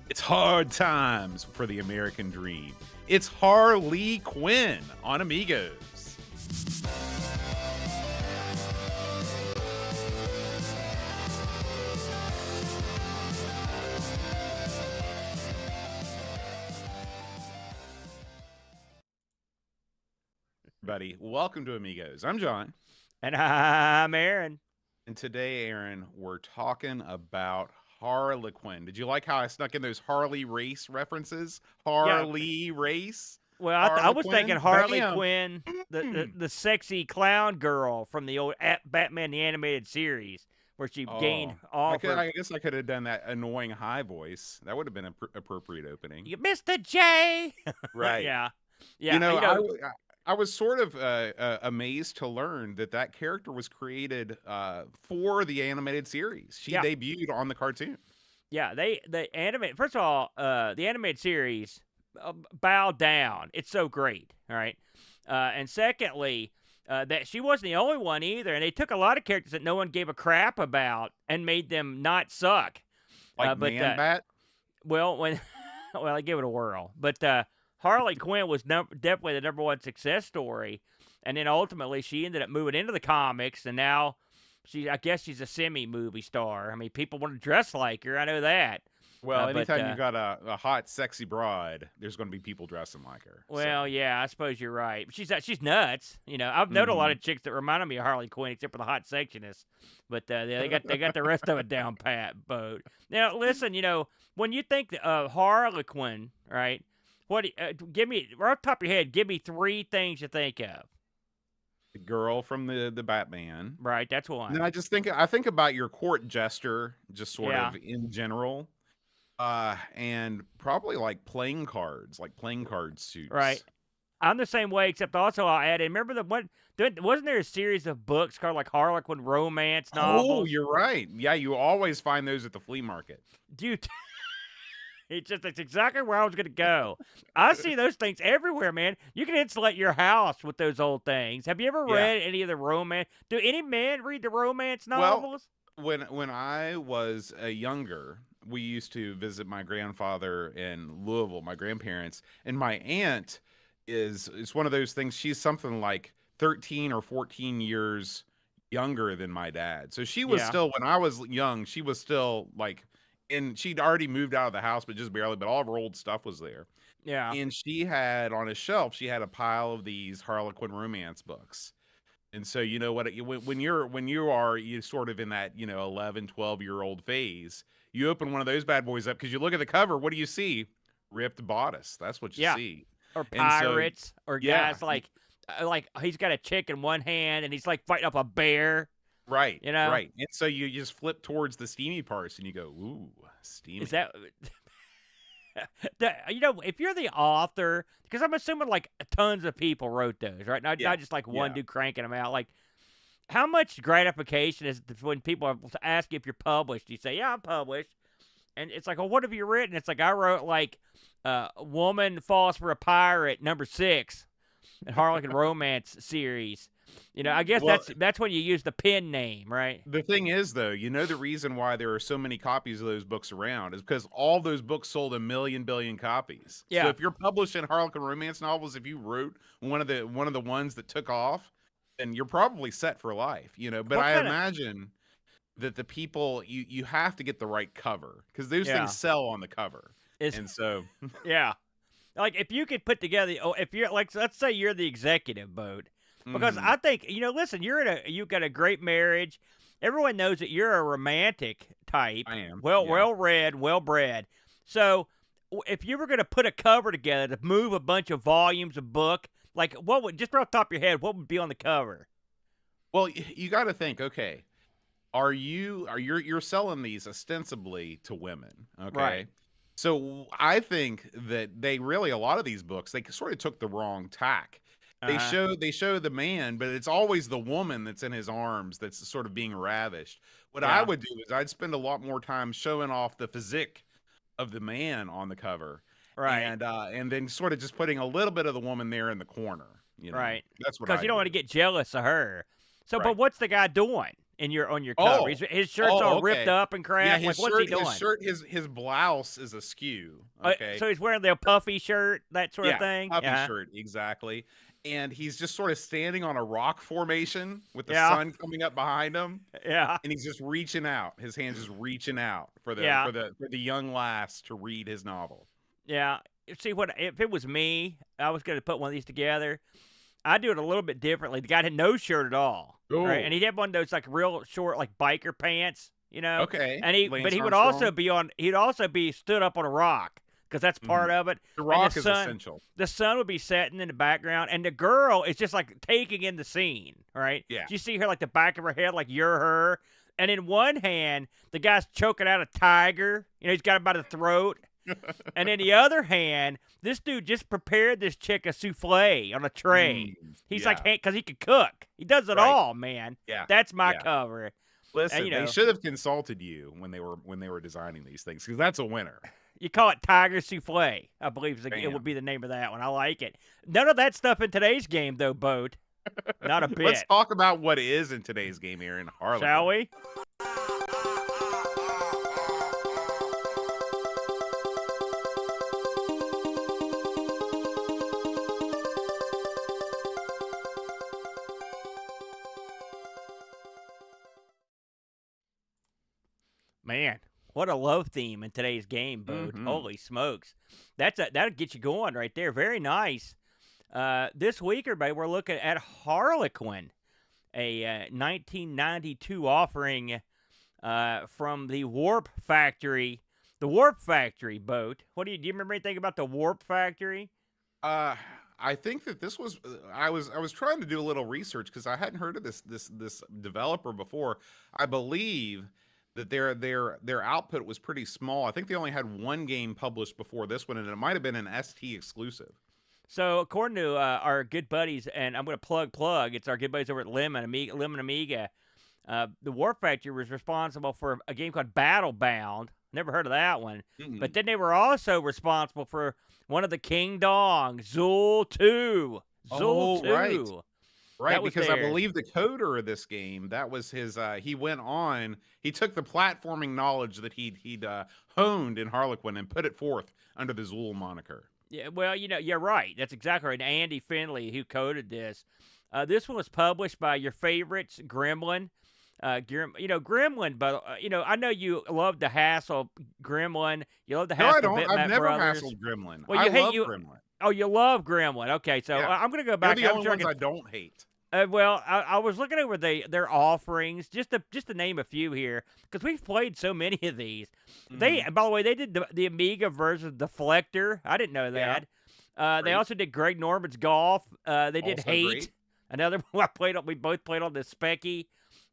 It's hard times for the American dream. It's Harley Quinn on Amigos. Everybody, welcome to Amigos. I'm John. And I'm Aaron. And today, Aaron, we're talking about Harlequin. Did you like how I snuck in those Harley race references? Harley race? Well, I was thinking Harley Bam. Quinn, the sexy clown girl from the old Batman the Animated Series, where she gained all I guess I could have done that annoying high voice. That would have been an appropriate opening. Mr. J. Right. Yeah. I was sort of amazed to learn that character was created for the animated series. She debuted on the cartoon. Yeah, first of all, the animated series, bow down. It's so great, all right? And secondly, that she wasn't the only one either, and they took a lot of characters that no one gave a crap about and made them not suck. Like Man-Bat? Well, I give it a whirl. But Harley Quinn was definitely the number one success story, and then ultimately she ended up moving into the comics, and now I guess she's a semi-movie star. I mean, people want to dress like her. I know that. Well, anytime you got a hot, sexy broad, there's going to be people dressing like her. Well, yeah, I suppose you're right. She's nuts. You know, I've known a lot of chicks that reminded me of Harley Quinn, except for the hot sectionist. But they got the rest of it down pat. Boat. Now, listen, when you think of Harlequin, right? Give me right off the top of your head. Give me three things you think of. The girl from the Batman, right? That's one. And then I think about your court jester, just sort of in general, and probably like playing card suits. Right. I'm the same way, except also I'll add in. Remember wasn't there a series of books called like Harlequin romance novels? Oh, you're right. Yeah, you always find those at the flea market. Dude. It's exactly where I was going to go. I see those things everywhere, man. You can insulate your house with those old things. Have you ever read any of the romance? Do any men read the romance novels? Well, when I was younger, we used to visit my grandfather in Louisville, my grandparents, and my aunt is one of those things. She's something like 13 or 14 years younger than my dad. So she was still, when I was young, she was still like, and she'd already moved out of the house, but just barely, but all of her old stuff was there. Yeah. And she had on a shelf, she had a pile of these Harlequin romance books. And so, you know what, when you are sort of in that, 11, 12-year-old phase, you open one of those bad boys up because you look at the cover. What do you see? Ripped bodice. That's what you see. Or pirates, or guys like he's got a chick in one hand and he's like fighting up a bear. Right, right. And so you just flip towards the steamy parts and you go, ooh, steamy. Is that, if you're the author, because I'm assuming like tons of people wrote those, right? Not just like one dude cranking them out. Like, how much gratification is it when people ask you if you're published? You say, yeah, I'm published. And it's like, well, what have you written? It's like, I wrote like Woman Falls for a Pirate, #6, in Harlequin Romance series. I guess that's when you use the pen name, right? The thing is, though, the reason why there are so many copies of those books around is because all those books sold 1 billion copies. Yeah. So if you're publishing Harlequin romance novels, if you wrote one of the ones that took off, then you're probably set for life. But I imagine that the people you have to get the right cover because those things sell on the cover. And so yeah, like if you could put together, if you're like, let's say you're the executive, Boat. Because I think, listen, you've got a great marriage. Everyone knows that you're a romantic type. I am. Well-read, well-bred. So if you were going to put a cover together to move a bunch of volumes of book, like what would, just right off the top of your head, what would be on the cover? Well, you got to think, okay, you're selling these ostensibly to women, okay? Right. So I think that a lot of these books, they sort of took the wrong tack. They show the man, but it's always the woman that's in his arms that's sort of being ravished. What I would do is I'd spend a lot more time showing off the physique of the man on the cover, right? And then sort of just putting a little bit of the woman there in the corner, right? That's what because you don't want to get jealous of her. So, but what's the guy doing? on your cover. His shirt's all ripped up and crap. Yeah, his like, what's he doing? His shirt, his blouse is askew. Okay, so he's wearing the puffy shirt, that sort of thing. Puffy shirt, exactly. And he's just sort of standing on a rock formation with the sun coming up behind him. Yeah, and he's just reaching out. His hands just reaching out for the young lass to read his novel. Yeah. See, if it was me, I was going to put one of these together. I'd do it a little bit differently. The guy had no shirt at all, right? And he'd have one of those like real short, like biker pants, you know. Okay. And he would also be He'd also be stood up on a rock because that's part of it. The rock is essential. The sun would be setting in the background, and the girl is just like taking in the scene, right? Yeah. You see her like the back of her head, like you're her, and in one hand, the guy's choking out a tiger. You know, he's got him by the throat. And in the other hand, this dude just prepared this chick a souffle on a tray. He's like, hey, because he could cook. He does it all, man. Yeah, that's my cover. Listen, they should have consulted you when they were designing these things, because that's a winner. You call it Tiger Souffle, I believe it would be the name of that one. I like it. None of that stuff in today's game, though, Boat. Not a bit. Let's talk about what is in today's game here in Harlequin. Shall we? Man, what a love theme in today's game, Boat. Holy smokes. That'll get you going right there. Very nice. This week, everybody, we're looking at Harlequin, a 1992 offering from the Warp Factory. The Warp Factory, Boat. Do you remember anything about the Warp Factory? I think that this was I was trying to do a little research because I hadn't heard of this developer before. I believe that their output was pretty small. I think they only had one game published before this one, and it might have been an ST exclusive. So according to our good buddies, and I'm going to plug, it's our good buddies over at Lemon Amiga. The Warp Factory was responsible for a game called Battlebound. Never heard of that one. But then they were also responsible for one of the King Dong, Zool 2. Zool 2. Right, because I believe the coder of this game, that was his, he took the platforming knowledge that he'd honed in Harlequin and put it forth under the Zool moniker. Yeah, well, you're right. That's exactly right. Andy Finley, who coded this. This one was published by your favorites, Gremlin. Gremlin, but I know you love to hassle Gremlin. You love to hassle Bitmap I've never Brothers. hassled Gremlin. Well, I love Gremlin. Oh, you love Gremlin. Okay, so I'm going to go back. They're the only ones I don't hate. Well, I was looking over their offerings, just to name a few here, because we've played so many of these. By the way, they did the Amiga version of Deflector. I didn't know that. They also did Greg Norman's Golf. They did Also Hate. great. Another one we both played on the Specky.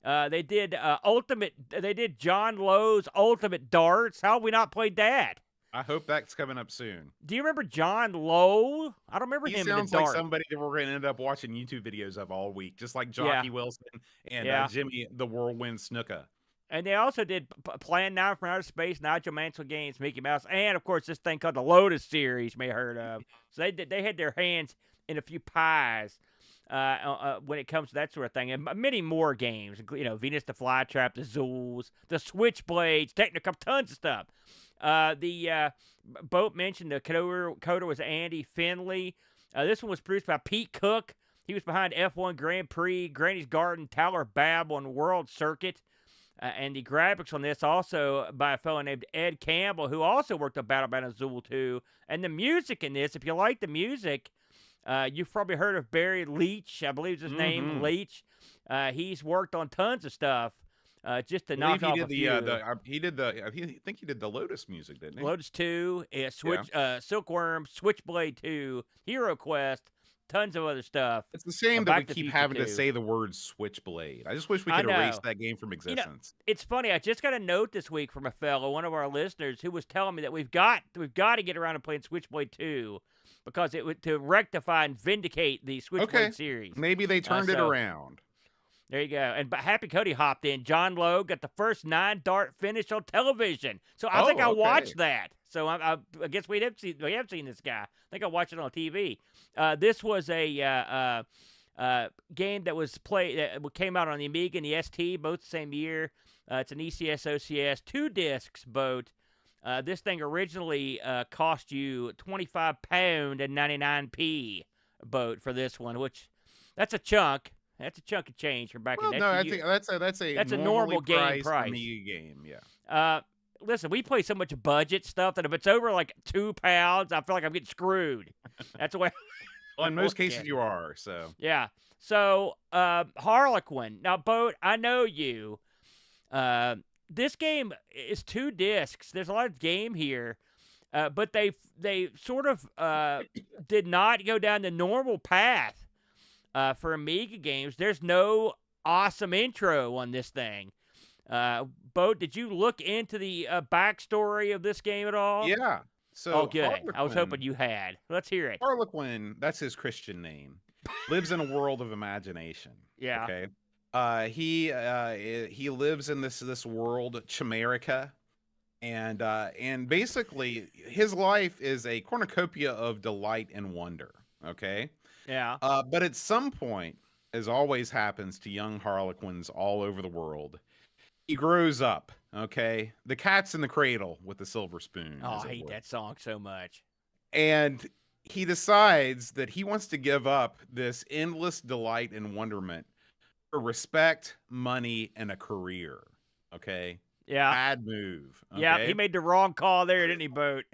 They did Ultimate. They did John Lowe's Ultimate Darts. How have we not played that? I hope that's coming up soon. Do you remember John Lowe? I don't remember him. He sounds like somebody that we're going to end up watching YouTube videos of all week, just like Jockey Wilson and Jimmy the Whirlwind Snuka. And they also did Plan 9 from Outer Space, Nigel Mansell Games, Mickey Mouse, and of course this thing called the Lotus series, you may have heard of. So they had their hands in a few pies when it comes to that sort of thing, and many more games. Venus the Flytrap, the Zools, the Switchblades, Technicup, tons of stuff. The Boat mentioned the coder was Andy Finley. This one was produced by Pete Cook. He was behind F1 Grand Prix, Granny's Garden, Tower Babel, and World Circuit. And the graphics on this also by a fellow named Ed Campbell, who also worked on Battlebound and Zool 2. And the music in this, if you like the music, you've probably heard of Barry Leach. I believe is his name, Leach. He's worked on tons of stuff. Just to knock off a few. I think he did the Lotus music, didn't he? Lotus 2, Silkworm, Switchblade 2, Hero Quest, tons of other stuff. It's the same that we keep having to say the word Switchblade. I just wish we could erase that game from existence. It's funny. I just got a note this week from a fellow, one of our listeners, who was telling me that we've got to get around to playing Switchblade 2 because it would to rectify and vindicate the Switchblade series. Maybe they turned it around. There you go. And Happy Cody hopped in. John Lowe got the first 9-dart finish on television. So I think I watched that. So I guess we have seen this guy. I think I watched it on TV. This was a game that was came out on the Amiga and the ST, both the same year. It's an ECS OCS, 2 discs, both. This thing originally cost you £25 and 99p, boat, for this one, which that's a chunk. That's a chunk of change from back in that. No, I think that's a normal game price. Amiga game, yeah. Listen, we play so much budget stuff that if it's over like £2, I feel like I'm getting screwed. That's the way. Well, in most cases, you are. So yeah. So Harlequin. Now, Boat, I know you. This game is 2 discs. There's a lot of game here, but they sort of did not go down the normal path for Amiga games. There's no awesome intro on this thing. Boat, did you look into the backstory of this game at all? Yeah. So oh, good. I was hoping you had. Let's hear it. Harlequin, that's his Christian name, lives in a world of imagination. Yeah. Okay. He lives in this world, Chimerica, and basically his life is a cornucopia of delight and wonder. Okay. Yeah. But at some point, as always happens to young Harlequins all over the world, he grows up. Okay. The cat's in the cradle with the silver spoon. Oh, I hate that song so much. And he decides that he wants to give up this endless delight and wonderment for respect, money, and a career. Okay. Yeah. Bad move. Okay? Yeah, he made the wrong call there, didn't he, Boat?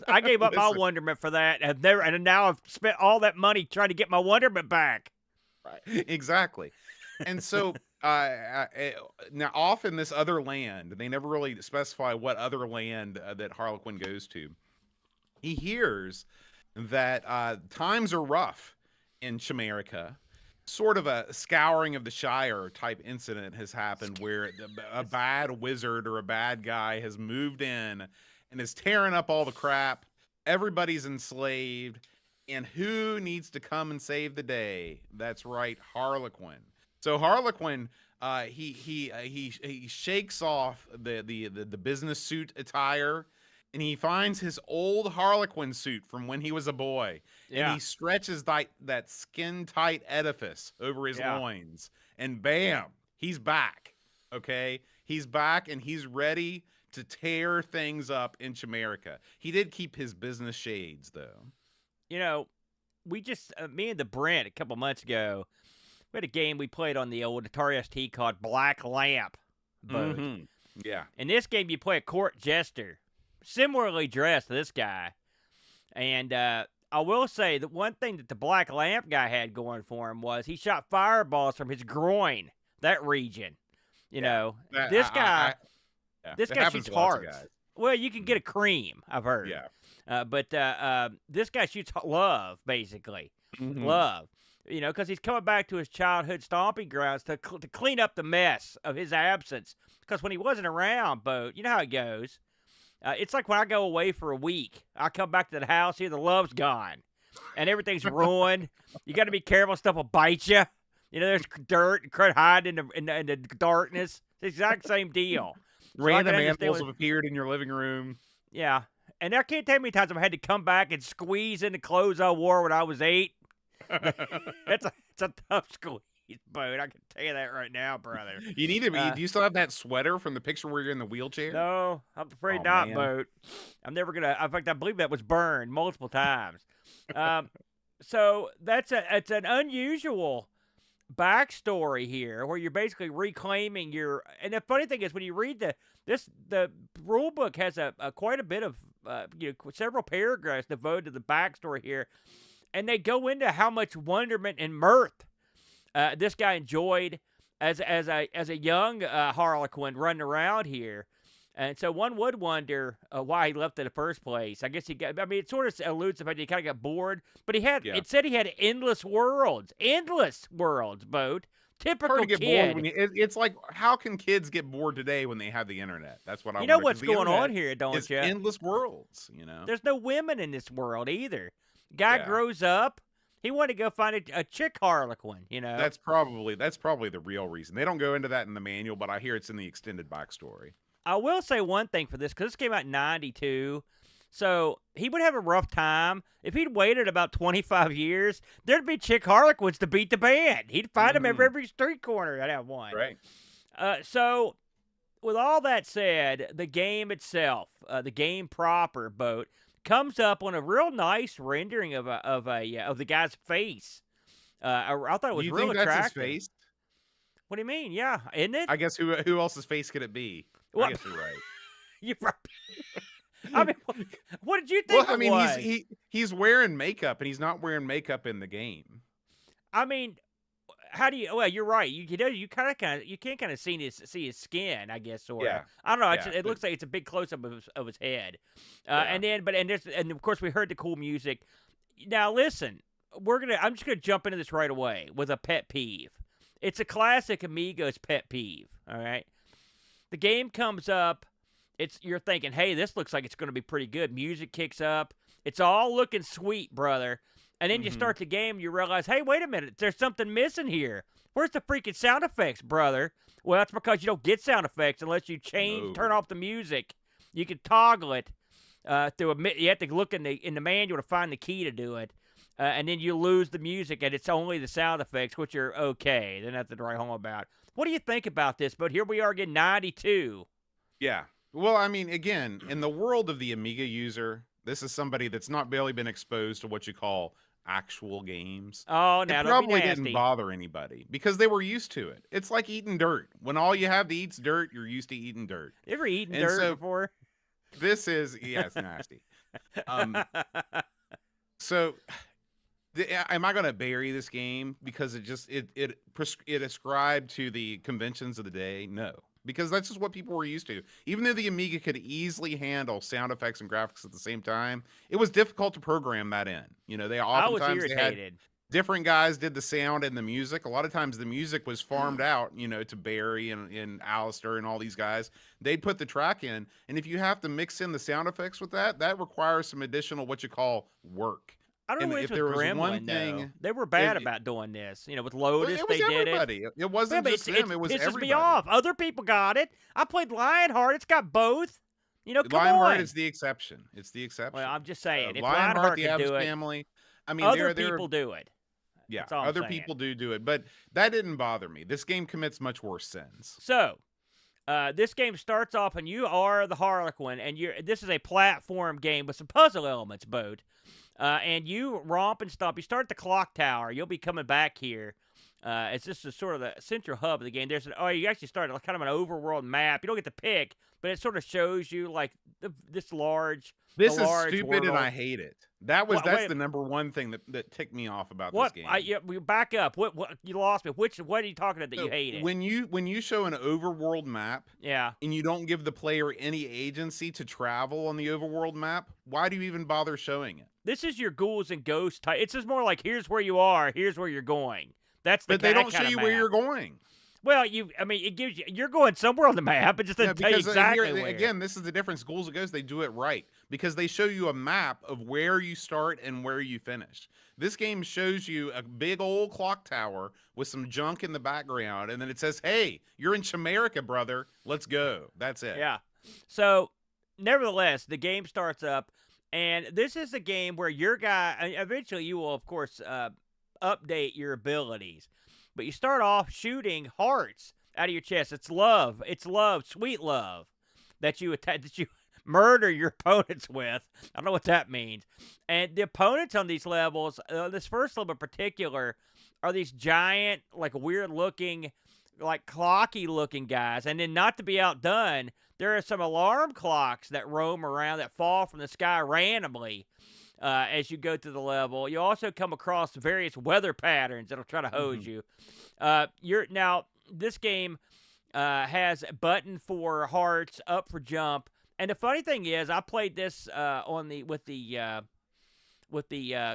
I gave up my wonderment for that, and now I've spent all that money trying to get my wonderment back. Right. Exactly. And so now off in this other land, they never really specify what other land that Harlequin goes to. He hears that times are rough in Chimerica. Sort of a scouring of the Shire type incident has happened where a bad wizard or a bad guy has moved in and is tearing up all the crap. Everybody's enslaved. And who needs to come and save the day? That's right, Harlequin. So Harlequin, he shakes off the business suit attire, and he finds his old Harlequin suit from when he was a boy. Yeah. And he stretches that skin-tight edifice over his loins. And bam, he's back. Okay? He's back, and he's ready to tear things up in Chimerica. He did keep his business shades, though. You know, we just, me and the Brent a couple months ago, we had a game we played on the old Atari ST called Black Lamp. Mm-hmm. Yeah. In this game, you play a court jester, similarly dressed to this guy. And I will say that one thing that the Black Lamp guy had going for him was he shot fireballs from his groin, that region. You know, this guy shoots hearts. Well, you can get a cream, I've heard. Yeah. But this guy shoots love, basically. Mm-hmm. Love. You know, because he's coming back to his childhood stomping grounds to clean up the mess of his absence. Because when he wasn't around, Bo, you know how it goes. It's like when I go away for a week. I come back to the house here, the love's gone. And everything's ruined. You got to be careful. Stuff will bite you. You know, there's dirt and crud hiding in the darkness. It's the exact same deal. So random animals have appeared in your living room. Yeah. And I can't tell you how many times I've had to come back and squeeze in the clothes I wore when I was 8. It's a tough squeeze, Boat. I can tell you that right now, brother. You need to. Do you still have that sweater from the picture where you're in the wheelchair? No, I'm afraid not, man. Boat. I'm never gonna. In fact, I believe that was burned multiple times. So it's an unusual backstory here, where you're basically reclaiming your. And the funny thing is, when you read the rule book has quite a bit of several paragraphs devoted to the backstory here. And they go into how much wonderment and mirth this guy enjoyed as a young Harlequin running around here. And so one would wonder why he left in the first place. I guess it sort of alludes to the fact that he kind of got bored. But it said he had endless worlds, Boat. Typical hard to get kid. Bored it's like, how can kids get bored today when they have the internet? That's what I. You know what's going on here, don't you? Endless worlds. You know, there's no women in this world either. Guy grows up. He wanted to go find a chick Harlequin, you know. That's probably the real reason. They don't go into that in the manual, but I hear it's in the extended backstory. I will say one thing for this, because this came out in 92. So he would have a rough time. If he'd waited about 25 years, there'd be chick Harlequins to beat the band. He'd find them every street corner. I'd have one. Right. So with all that said, the game itself, the game proper, Boat, comes up on a real nice rendering of the guy's face. I thought it was Do you real think attractive. that's his face? What do you mean? Yeah, isn't it? I guess who else's face could it be? Well, I guess you're right. You're right. I mean, what did you think? Well, I mean, it was? he's wearing makeup, and he's not wearing makeup in the game. I mean, how do you? Well, you're right. You kind of see his skin, I guess, sort of. Yeah. I don't know. Yeah, It looks like it's a big close up of his head, Yeah. and of course we heard the cool music. Now listen, I'm just gonna jump into this right away with a pet peeve. It's a classic Amigos pet peeve. All right, the game comes up. You're thinking, hey, this looks like it's going to be pretty good. Music kicks up. It's all looking sweet, brother. And then you start the game, you realize, hey, wait a minute, there's something missing here. Where's the freaking sound effects, brother? Well, that's because you don't get sound effects unless you turn off the music. You can toggle it you have to look in the manual to find the key to do it. And then you lose the music, and it's only the sound effects, which are okay. They're nothing to write home about. What do you think about this? But here we are again, 92. Yeah. Well, I mean, again, in the world of the Amiga user, this is somebody that's not barely been exposed to what you call actual games. Oh, now it probably didn't bother anybody because they were used to it. It's like eating dirt. When all you have to eat's dirt, you're used to eating dirt. You ever eaten dirt before? This is, yeah, it's nasty. So, am I going to bury this game because it ascribed to the conventions of the day? No. Because that's just what people were used to. Even though the Amiga could easily handle sound effects and graphics at the same time, it was difficult to program that in. You know, I was irritated. Different guys did the sound and the music. A lot of times the music was farmed out, you know, to Barry and Alistair and all these guys. They'd put the track in, and if you have to mix in the sound effects with that requires some additional what you call work. I don't know if there was Gremlin, though. They were bad about doing this. You know, with Lotus, they did it. It wasn't just them. It was everybody. It pisses me off. Other people got it. I played Lionheart. It's got both. You know, come Lionheart on. is the exception. It's the exception. Well, I'm just saying. If Lionheart can do it, family. I mean, other people do it. Yeah, other people do it. But that didn't bother me. This game commits much worse sins. So, this game starts off, and you are the Harlequin, and this is a platform game with some puzzle elements, Bode. And you romp and stomp. You start at the clock tower. You'll be coming back here. It's just sort of the central hub of the game. You actually start at kind of an overworld map. You don't get to pick, but it sort of shows you like this large. This is large stupid, world. And I hate it. That's the number one thing that ticked me off about this game. We back up. What you lost me? What are you talking about that you hate it? When you show an overworld map, yeah, and you don't give the player any agency to travel on the overworld map, why do you even bother showing it? This is your ghouls and ghosts type. It's just more like here's where you are, here's where you're going. But they don't show you where you're going. Well, it gives you're going somewhere on the map. It just doesn't tell you exactly where. Again, this is the difference. Ghouls and Ghosts, they do it right because they show you a map of where you start and where you finish. This game shows you a big old clock tower with some junk in the background, and then it says, "Hey, you're in Chimerica, brother. Let's go." That's it. Yeah. So, nevertheless, the game starts up, and this is a game where your guy. Eventually, you will, of course, update your abilities. But you start off shooting hearts out of your chest. It's love, sweet love that you murder your opponents with. I don't know what that means. And the opponents on these levels, this first level in particular, are these giant, like weird-looking, like clocky-looking guys. And then not to be outdone, there are some alarm clocks that roam around that fall from the sky randomly. As you go through the level, you also come across various weather patterns that'll try to hose you. Now this game has a button for hearts, up for jump, and the funny thing is, I played this with the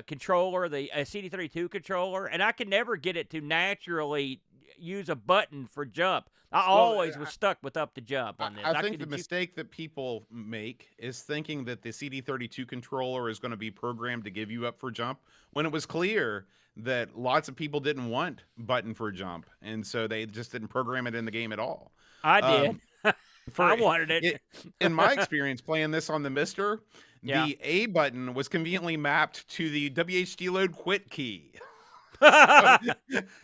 controller, the CD32 controller, and I could never get it to naturally use a button for jump. I always was stuck with up to jump on this. I think the mistake that people make is thinking that the CD32 controller is going to be programmed to give you up for jump, when it was clear that lots of people didn't want button for jump, and so they just didn't program it in the game at all. I did. I wanted it. In my experience playing this on the Mister, Yeah. the A button was conveniently mapped to the WHD load quit key. So,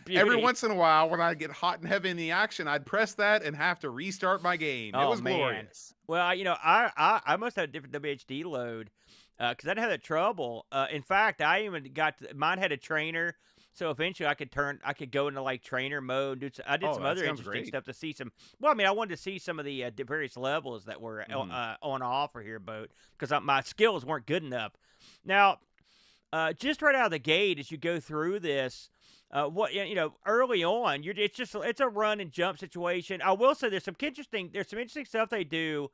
every once in a while, when I get hot and heavy in the action, I'd press that and have to restart my game. It Oh, was man. glorious. Well, I must have a different WHD load because I didn't have that trouble. In fact, I even mine had a trainer, so eventually I could go into like trainer mode. I did Oh, some that other sounds interesting great. stuff to see some. Well, I mean, I wanted to see some of the various levels that were on offer here, boat, because my skills weren't good enough. Now, just right out of the gate, as you go through this, early on, it's a run and jump situation. I will say there's some interesting stuff they do.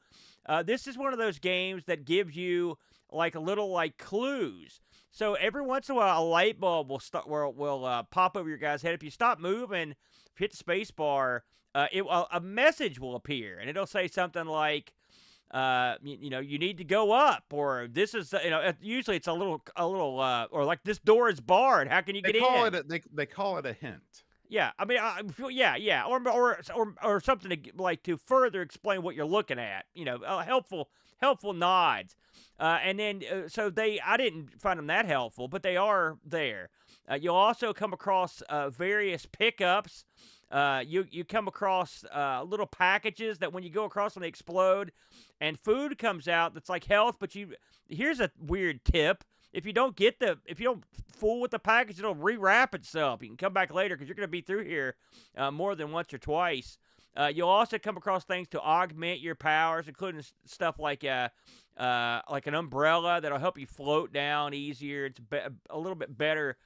This is one of those games that gives you like a little like clues. So every once in a while, a light bulb will pop over your guy's head. If you stop moving, if you hit the space bar, a message will appear, and it'll say something like, you need to go up, or this is, usually it's a little, or like this door is barred. How can you get in? They call it a hint. Yeah, I mean, yeah, or something to further explain what you're looking at. Helpful nods, and then I didn't find them that helpful, but they are there. You'll also come across various pickups. You come across little packages that when you go across them they explode, and food comes out that's like health. But here's a weird tip: if you don't fool with the package, it'll rewrap itself. You can come back later because you're going to be through here more than once or twice. You'll also come across things to augment your powers, including stuff like an umbrella that'll help you float down easier. It's a little bit better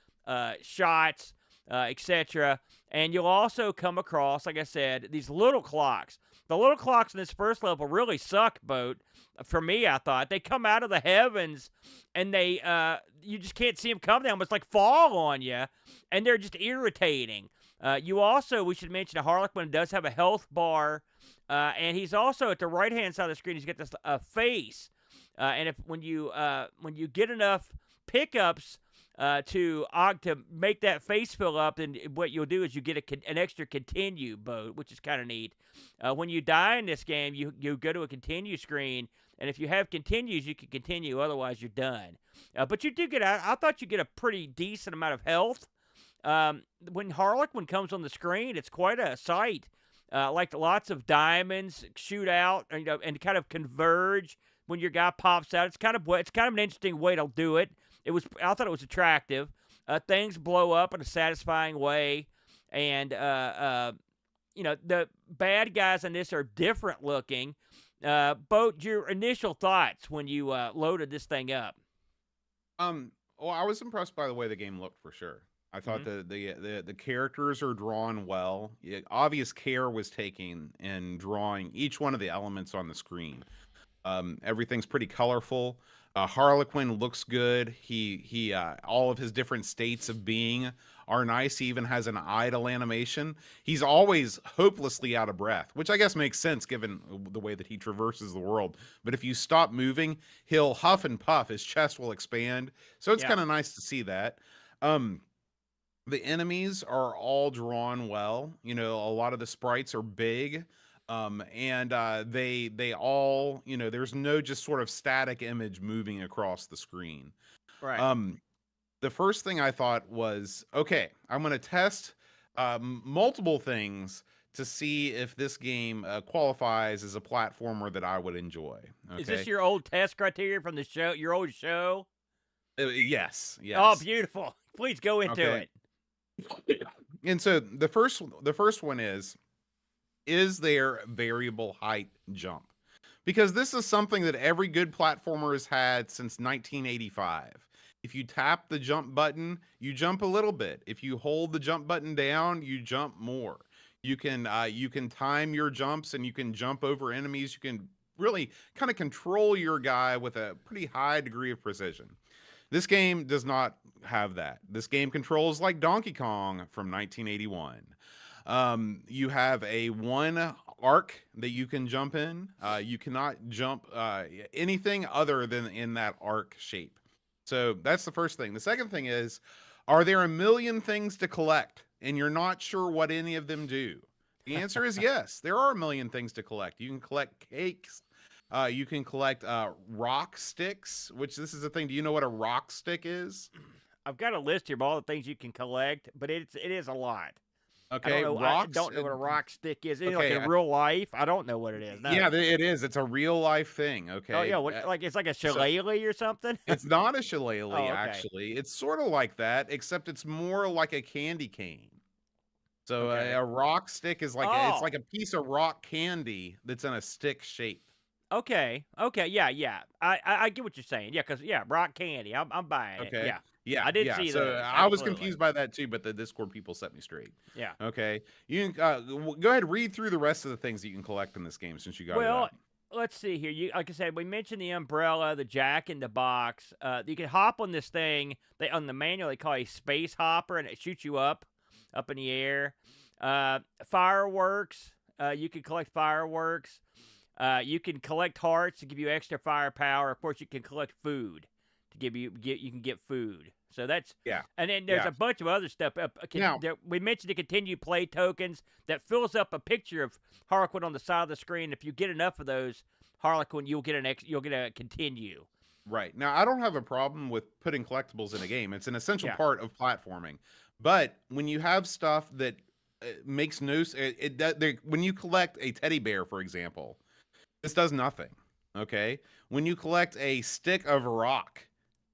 shots, etc. And you'll also come across, like I said, these little clocks. The little clocks in this first level really suck, boat. For me, I thought they come out of the heavens, and you just can't see them come. They almost like fall on you, and they're just irritating. We should mention a Harlequin does have a health bar, and he's also at the right-hand side of the screen. He's got this face, and when you get enough pickups to make that face fill up, then what you'll do is you get an extra continue boat, which is kind of neat. When you die in this game, you go to a continue screen, and if you have continues, you can continue. Otherwise, you're done. But you do I thought you get a pretty decent amount of health. When Harlequin comes on the screen, it's quite a sight. Like lots of diamonds shoot out, and kind of converge when your guy pops out. It's kind of an interesting way to do it. I thought it was attractive. Things blow up in a satisfying way, and the bad guys in this are different looking. Boat, your initial thoughts when you loaded this thing up? Well, I was impressed by the way the game looked for sure. I thought the characters are drawn well. Obvious care was taken in drawing each one of the elements on the screen. Everything's pretty colorful. Harlequin looks good. He all of his different states of being are nice. He even has an idle animation. He's always hopelessly out of breath, which I guess makes sense given the way that he traverses the world. But if you stop moving, he'll huff and puff. His chest will expand. So it's kind of nice to see that. The enemies are all drawn well. A lot of the sprites are big. They all, there's no just sort of static image moving across the screen. Right. The first thing I thought was, okay, I'm going to test multiple things to see if this game qualifies as a platformer that I would enjoy. Okay? Is this your old test criteria from the show, your old show? Yes. Oh, beautiful. Please go into it. And so the first one is there variable height jump? Because this is something that every good platformer has had since 1985. If you tap the jump button, you jump a little bit. If you hold the jump button down, you jump more. You can time your jumps, and you can jump over enemies. You can really kind of control your guy with a pretty high degree of precision. This game does not have that. This game controls like Donkey Kong from 1981. You have a one arc that you can jump in. You cannot jump anything other than in that arc shape. So that's the first thing. The second thing is, are there a million things to collect and you're not sure what any of them do? The answer is yes. There are a million things to collect. You can collect cakes. You can collect rock sticks, which this is a thing. Do you know what a rock stick is? I've got a list here of all the things you can collect, but it is a lot. I don't Okay, know. I rocks. don't know what a rock stick is. Is it like Okay, in real life? I don't know what it is. No. yeah, it is. It's a real life thing. Oh Okay, yeah, what like it's like a so shillelagh or something? it's not a shillelagh, Oh, okay. actually. It's sort of like that, except it's more like a candy cane. So Okay. a rock stick is like it's Oh. like a piece of rock candy that's in a stick shape. Okay. Okay. Yeah. Yeah. I get what you're saying. Yeah. Cause yeah, rock candy. I'm buying it. Okay. Yeah. Yeah, I did yeah. see So those. I was Absolutely. confused by that too, but the Discord people set me straight. Yeah. Okay. You can go ahead and read through the rest of the things that you can collect in this game since you got it Well, up. let's see here. You like I said, we mentioned the umbrella, the jack in the box. You can hop on this thing. They on the manual they call a space hopper, and it shoots you up in the air. Fireworks. You can collect fireworks. You can collect hearts to give you extra firepower. Of course, you can collect food to give you you can get food. So that's Yeah. and then there's Yeah. a bunch of other stuff. Now, We mentioned the continued play tokens that fills up a picture of Harlequin on the side of the screen. If you get enough of those Harlequin, you'll get a continue. right. Now, I don't have a problem with putting collectibles in a game. It's an essential Yeah. part of platforming. But when you have stuff that makes no when you collect a teddy bear, for example, this does nothing. Okay? When you collect a stick of rock,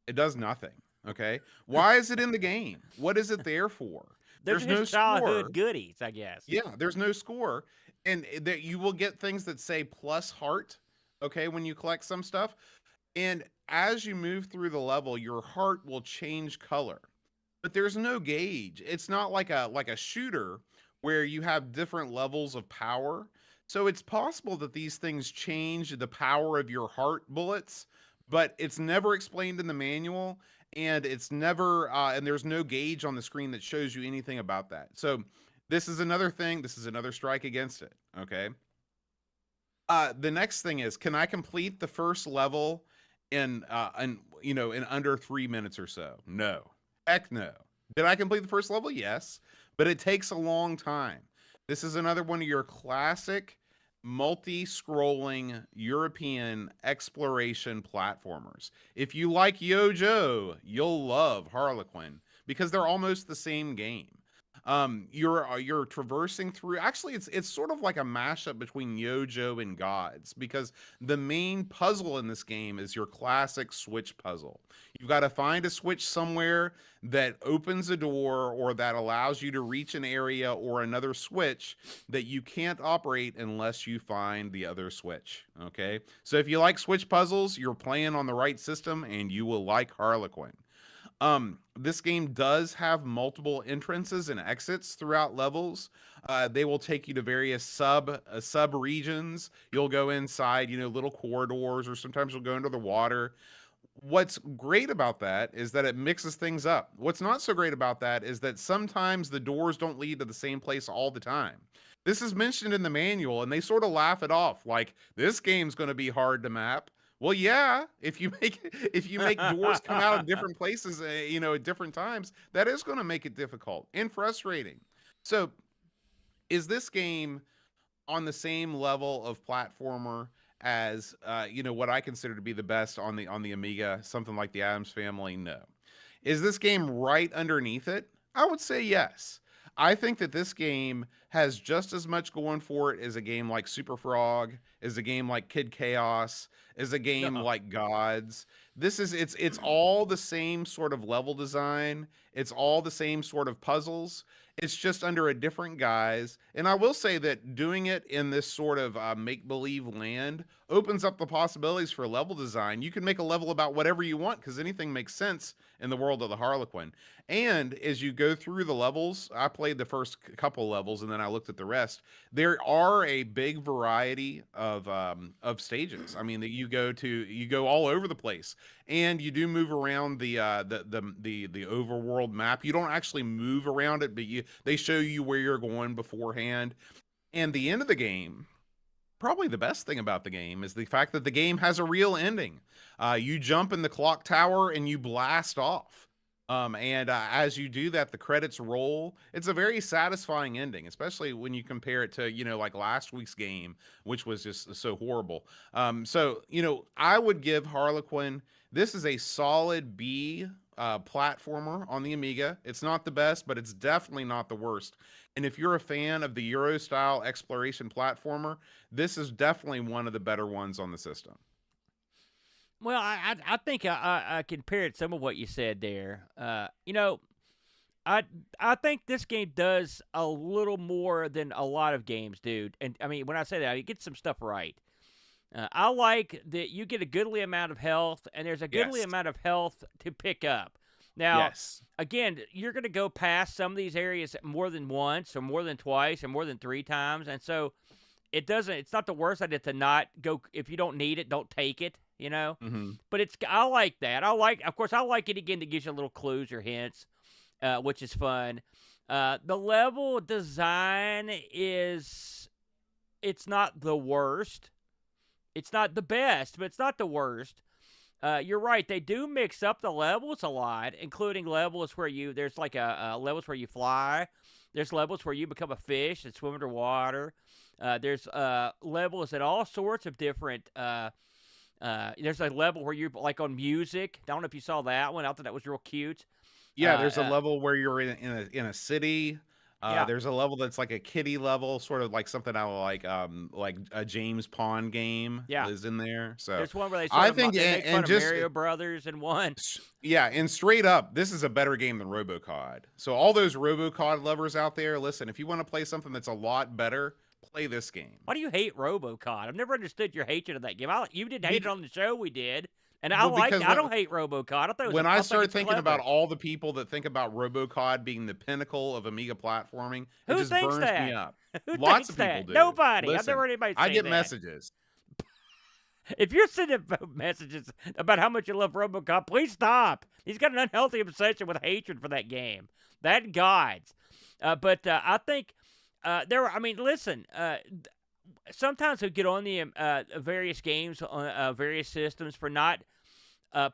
it does nothing. Okay? Why is it in the game? What is it there for? Those There's are no his childhood score. goodies, I guess. Yeah, there's no score. And that you will get things that say plus heart, okay, when you collect some stuff. And as you move through the level, your heart will change color. But there's no gauge. It's not like a shooter where you have different levels of power. So it's possible that these things change the power of your heart bullets, but it's never explained in the manual, and it's never and there's no gauge on the screen that shows you anything about that. So this is another thing. This is another strike against it. Okay. The next thing is, can I complete the first level in under 3 minutes or so? No. Heck no. Did I complete the first level? Yes, but it takes a long time. This is another one of your classic multi-scrolling European exploration platformers. If you like Yojo, you'll love Harlequin because they're almost the same game. You're traversing through. Actually, it's sort of like a mashup between Yojo and Gods because the main puzzle in this game is your classic switch puzzle. You've got to find a switch somewhere that opens a door or that allows you to reach an area or another switch that you can't operate unless you find the other switch. Okay, so if you like switch puzzles, you're playing on the right system, and you will like Harlequin. This game does have multiple entrances and exits throughout levels. They will take you to various sub regions. You'll go inside, little corridors, or sometimes you'll go into the water. What's great about that is that it mixes things up. What's not so great about that is that sometimes the doors don't lead to the same place all the time. This is mentioned in the manual, and they sort of laugh it off like this game's going to be hard to map. Well, yeah, if you make doors come out of different places, at different times, that is going to make it difficult and frustrating. So, is this game on the same level of platformer as what I consider to be the best on the Amiga, something like the Addams Family? No. Is this game right underneath it? I would say yes. I think that this game has just as much going for it as a game like Super Frog, as a game like Kid Chaos, as a game No. like Gods. It's all the same sort of level design. It's all the same sort of puzzles. It's just under a different guise. And I will say that doing it in this sort of make-believe land opens up the possibilities for level design. You can make a level about whatever you want because anything makes sense in the world of the Harlequin. And as you go through the levels, I played the first couple levels and then I looked at the rest. There are a big variety of stages. I mean, that you go all over the place, and you do move around the overworld map. You don't actually move around it, but they show you where you're going beforehand. And the end of the game, probably the best thing about the game, is the fact that the game has a real ending. You jump in the clock tower and you blast off. And as you do that, the credits roll. It's a very satisfying ending, especially when you compare it to, like last week's game, which was just so horrible. So, I would give Harlequin, this is a solid B platformer on the Amiga. It's not the best, but it's definitely not the worst. And if you're a fan of the Euro style exploration platformer, this is definitely one of the better ones on the system. Well, I think I can parrot some of what you said there. I think this game does a little more than a lot of games do. And I mean, when I say that, it gets some stuff right. I like that you get a goodly amount of health, and there's a goodly Yes. amount of health to pick up. Now, Yes. again, you're going to go past some of these areas more than once, or more than twice, or more than 3 times, and so it's not the worst idea to not go. If you don't need it, don't take it. Mm-hmm. But I like that. Of course, I like it again that gives you little clues or hints, which is fun. The level design it's not the worst. It's not the best, but it's not the worst. You're right. They do mix up the levels a lot, including levels where there's like levels where you fly. There's levels where you become a fish and swim underwater. There's levels at all sorts of different. There's a level where you're like on music. I don't know if you saw that one. I thought that was real cute. Yeah, there's a level where you're in a city. Yeah. There's a level that's like a kiddie level, sort of like something out of like a James Pond game is in there. So there's one where they I think they make fun of just Mario Brothers in one. yeah, and straight up, this is a better game than RoboCod. So all those RoboCod lovers out there, listen, if you want to play something that's a lot better, play this game. Why do you hate RoboCod? I've never understood your hatred of that game. You didn't hate it on the show, we did. And I like it. I don't hate RoboCod. I thought it was when I start thinking clever. about all the people that think about RoboCod being the pinnacle of Amiga platforming, it just burns me up. Lots of people do. Nobody. Listen, I've never heard anybody say I get that. messages. If you're sending messages about how much you love RoboCop, please stop. He's got an unhealthy obsession with hatred for that game. That guides. But I think listen. Sometimes we get on the various games on various systems for not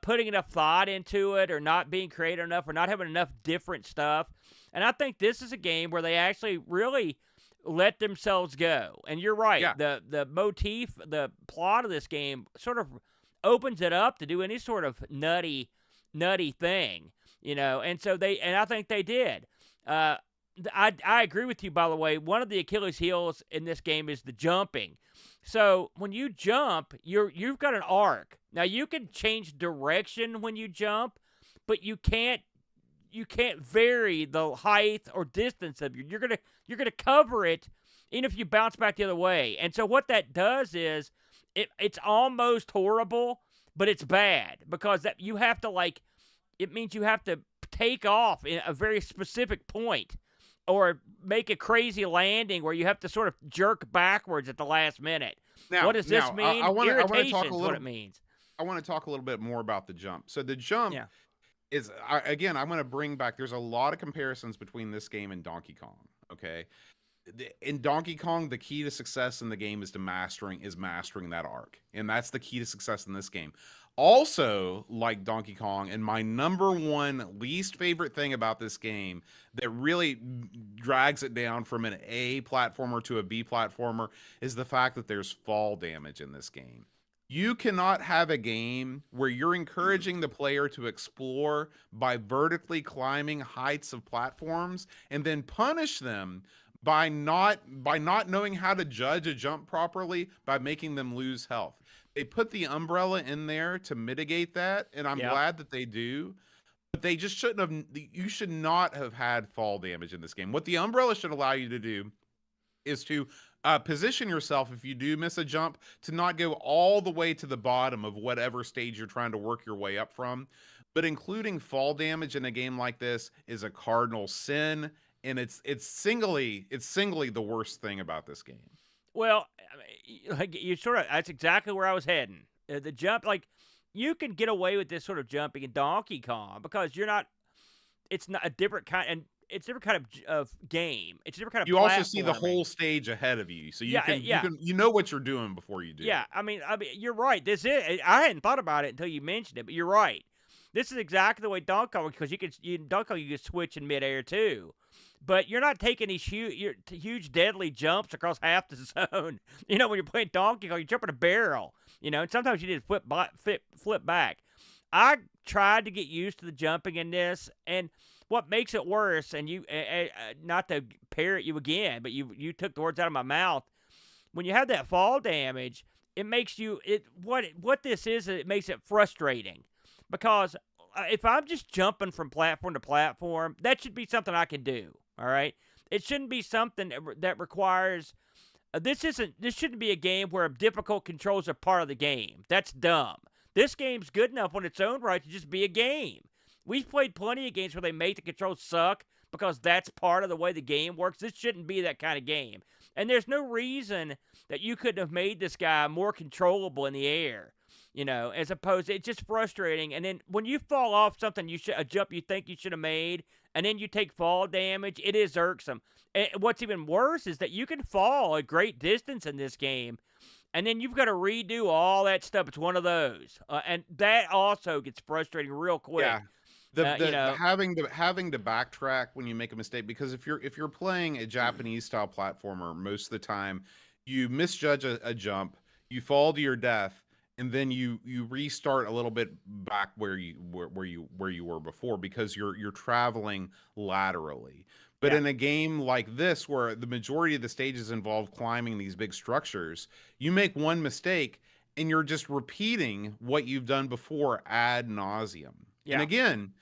putting enough thought into it, or not being creative enough, or not having enough different stuff. And I think this is a game where they actually really let themselves go. And you're right. Yeah. The motif, the plot of this game sort of opens it up to do any sort of nutty thing, And so I think they did. I agree with you, by the way. One of the Achilles heels in this game is the jumping. So when you jump, you've got an arc. Now you can change direction when you jump, but you can't vary the height or distance of you're gonna cover it, even if you bounce back the other way. And so what that does is it's almost horrible, but it's bad because you have to it means you have to take off in a very specific point, or make a crazy landing where you have to sort of jerk backwards at the last minute. Now, what does this mean? Irritation is what it means. I want to talk a little bit more about the jump. So the jump is, again, I'm going to bring back, there's a lot of comparisons between this game and Donkey Kong, okay? In Donkey Kong, the key to success in the game is mastering that arc. And that's the key to success in this game. Also, like Donkey Kong, and my number one least favorite thing about this game that really drags it down from an A platformer to a B platformer is the fact that there's fall damage in this game. You cannot have a game where you're encouraging the player to explore by vertically climbing heights of platforms and then punish them by not knowing how to judge a jump properly by making them lose health. They put the umbrella in there to mitigate that, and I'm glad that they do. But they just shouldn't have. You should not have had fall damage in this game. What the umbrella should allow you to do is to position yourself, if you do miss a jump, to not go all the way to the bottom of whatever stage you're trying to work your way up from. But including fall damage in a game like this is a cardinal sin, and it's singly the worst thing about this game. Well, that's exactly where I was heading. The jump, you can get away with this sort of jumping in Donkey Kong because it's not a different kind, and it's a different kind of game. It's a different kind of. You also see the whole stage ahead of you, so you know what you're doing before you do. Yeah, I mean, you're right. I hadn't thought about it until you mentioned it, but you're right. This is exactly the way Donkey Kong, because Donkey Kong, you can switch in midair too. But you're not taking these huge deadly jumps across half the zone. When you're playing Donkey Kong, you jump in a barrel. And sometimes you need to flip back. I tried to get used to the jumping in this, and what makes it worse, and not to parrot you again, but you took the words out of my mouth. When you have that fall damage, it makes you what this is. It makes it frustrating, because if I'm just jumping from platform to platform, that should be something I can do. All right, it shouldn't be something that requires. This shouldn't be a game where difficult controls are part of the game. That's dumb. This game's good enough on its own right to just be a game. We've played plenty of games where they make the controls suck because that's part of the way the game works. This shouldn't be that kind of game. And there's no reason that you couldn't have made this guy more controllable in the air, as opposed to, it's just frustrating. And then when you fall off something, a jump you think you should have made, and then you take fall damage, it is irksome. And what's even worse is that you can fall a great distance in this game, and then you've got to redo all that stuff. It's one of those. And that also gets frustrating real quick. Yeah. Having to backtrack when you make a mistake, because if you're playing a Japanese style platformer, most of the time you misjudge a jump, you fall to your death, and then you restart a little bit back where you were before, because you're traveling laterally. But in a game like this, where the majority of the stages involve climbing these big structures, you make one mistake and you're just repeating what you've done before ad nauseum. Yeah. And again,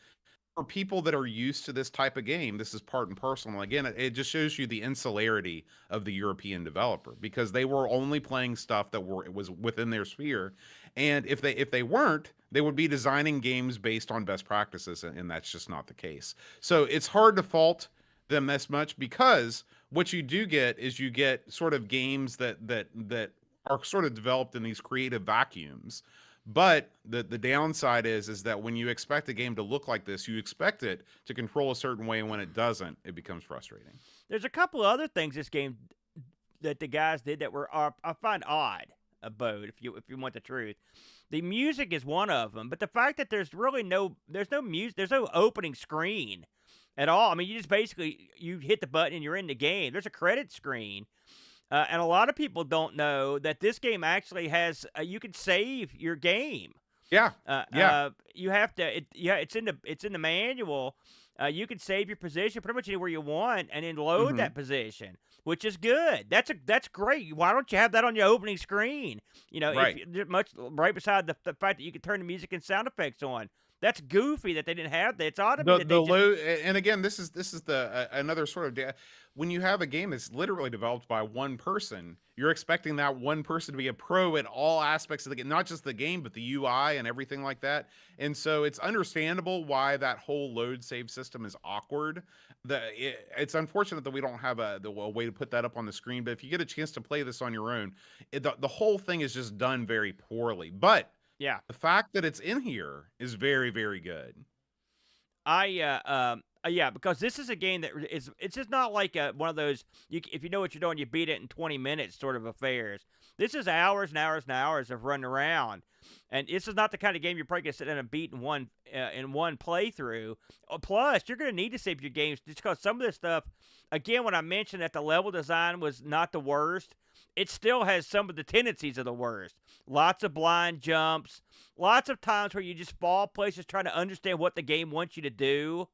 for people that are used to this type of game, this is part and parcel. And again, it just shows you the insularity of the European developer, because they were only playing stuff that was within their sphere. And if they weren't, they would be designing games based on best practices, and that's just not the case. So it's hard to fault them this much, because what you do get is you get sort of games that are sort of developed in these creative vacuums. But the downside is that when you expect a game to look like this, you expect it to control a certain way, and when it doesn't, it becomes frustrating. There's a couple other things this game that the guys did that I find odd about, if you want the truth. The music is one of them, but the fact that there's no music, there's no opening screen at all. I mean, you just basically, you hit the button and you're in the game. There's a credit screen. And a lot of people don't know that this game actually has, you can save your game. Yeah. You have to, it's in the manual. You can save your position pretty much anywhere you want, and then load that position, which is good. That's great. Why don't you have that on your opening screen? Right. Right beside the fact that you can turn the music and sound effects on. That's goofy that they didn't have that. It's odd to me that and again, this is the another sort of when you have a game that's literally developed by one person, you're expecting that one person to be a pro at all aspects of the game, not just the game, but the UI and everything like that. And so it's understandable why that whole load save system is awkward. It's unfortunate that we don't have a way to put that up on the screen. But if you get a chance to play this on your own, the whole thing is just done very poorly. But yeah, the fact that it's in here is very, very good. Yeah, because this is a game that it's just not like one of those, if you know what you're doing, you beat it in 20 minutes sort of affairs. This is hours and hours and hours of running around. And this is not the kind of game you're probably going to sit down and beat in one playthrough. Plus, you're going to need to save your games, just because some of this stuff, again, when I mentioned that the level design was not the worst, it still has some of the tendencies of the worst. Lots of blind jumps, lots of times where you just fall places trying to understand what the game wants you to do.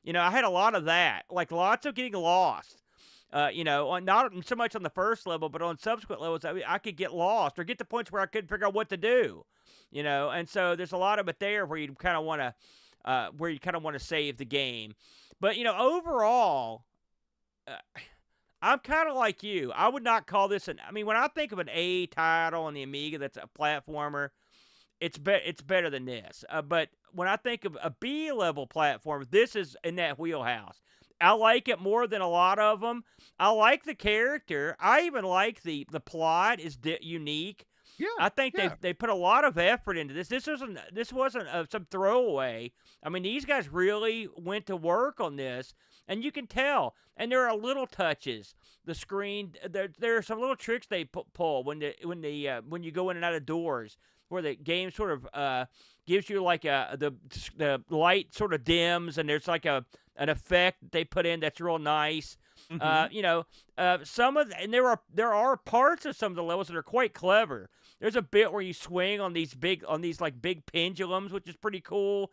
I had a lot of that, like lots of getting lost. Not so much on the first level, but on subsequent levels, I could get lost or get to points where I couldn't figure out what to do. And so there's a lot of it there where you kind of want to save the game. But overall, I'm kind of like you. I would not call this when I think of an A title on the Amiga that's a platformer, it's better than this. But when I think of a B level platform, this is in that wheelhouse. I like it more than a lot of them. I like the character. I even like the plot is unique. Yeah, I think they put a lot of effort into this. This wasn't some throwaway. I mean, these guys really went to work on this, and you can tell. And there are little touches. The screen, there are some little tricks they pull when you go in and out of doors. where the game sort of gives you like the light sort of dims, and there's like an effect that they put in that's real nice. Mhm. Some of and there are parts of some of the levels that are quite clever. There's a bit where you swing on these like big pendulums, which is pretty cool.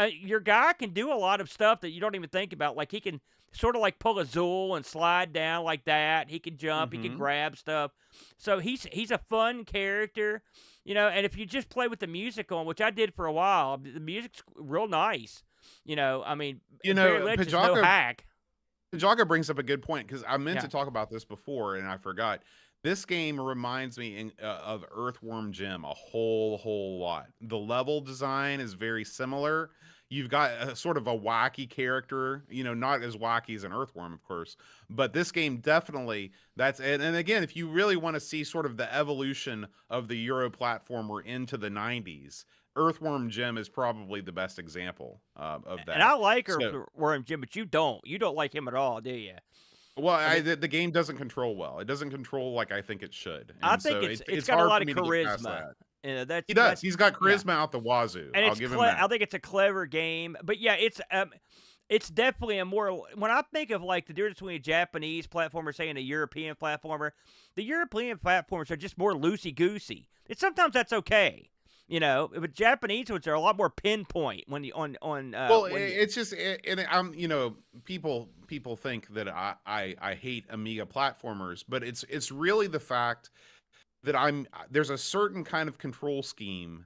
Your guy can do a lot of stuff that you don't even think about. Like he can sort of like pull a Zool and slide down like that. He can jump. He can Mhm. grab stuff. So he's a fun character, And if you just play with the music on, which I did for a while, the music's real nice. I mean, Barry Lynch is no hack. Pajaga brings up a good point because I meant Yeah. to talk about this before and I forgot. This game reminds me of Earthworm Jim a whole lot. The level design is very similar. You've got a sort of a wacky character, not as wacky as an Earthworm, of course, but this game definitely and again, if you really want to see sort of the evolution of the Euro platformer into the 90s, Earthworm Jim is probably the best example of And I that. like So, Earthworm Jim, but you don't. You don't like him at all, do you? well, I mean, the game doesn't control well. It doesn't control like I think it should, I and think so it's it's got a hard lot for of me to get past charisma. that. He does. That's He's got yeah. charisma out the wazoo. And I'll give him that. I think it's a clever game. But yeah, it's definitely a more when I think of like the difference between a Japanese platformer, say, and a European platformer, the European platformers are just more loosey goosey. And sometimes that's okay. But Japanese ones are a lot more pinpoint when you on Well, when you, it's just, and I'm, people think that I hate Amiga platformers, but it's really the fact that there's a certain kind of control scheme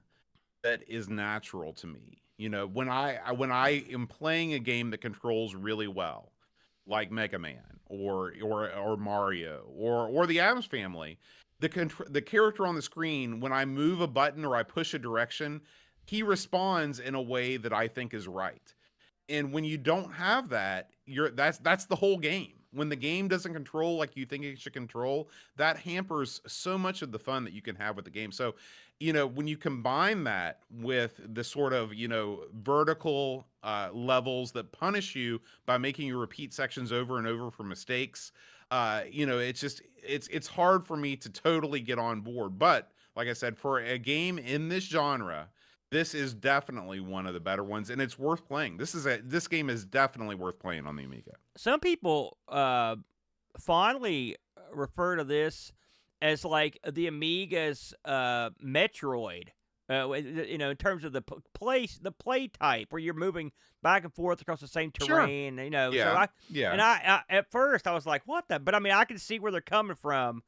that is natural to me. When I am playing a game that controls really well, like Mega Man or Mario or the Addams Family, the character on the screen, when I move a button or I push a direction, he responds in a way that I think is right. And when you don't have that, that's the whole game. When the game doesn't control like you think it should control, that hampers so much of the fun that you can have with the game. So, when you combine that with the sort of, vertical levels that punish you by making you repeat sections over and over for mistakes, it's hard for me to totally get on board. But like I said, for a game in this genre, this is definitely one of the better ones, and it's worth playing. This game is definitely worth playing on the Amiga. some people fondly refer to this as like the Amiga's Metroid. In terms of the play type, where you're moving back and forth across the same Sure. terrain. So Yeah. Yeah. I at first I was like, what the? But I mean, I can see where they're coming from.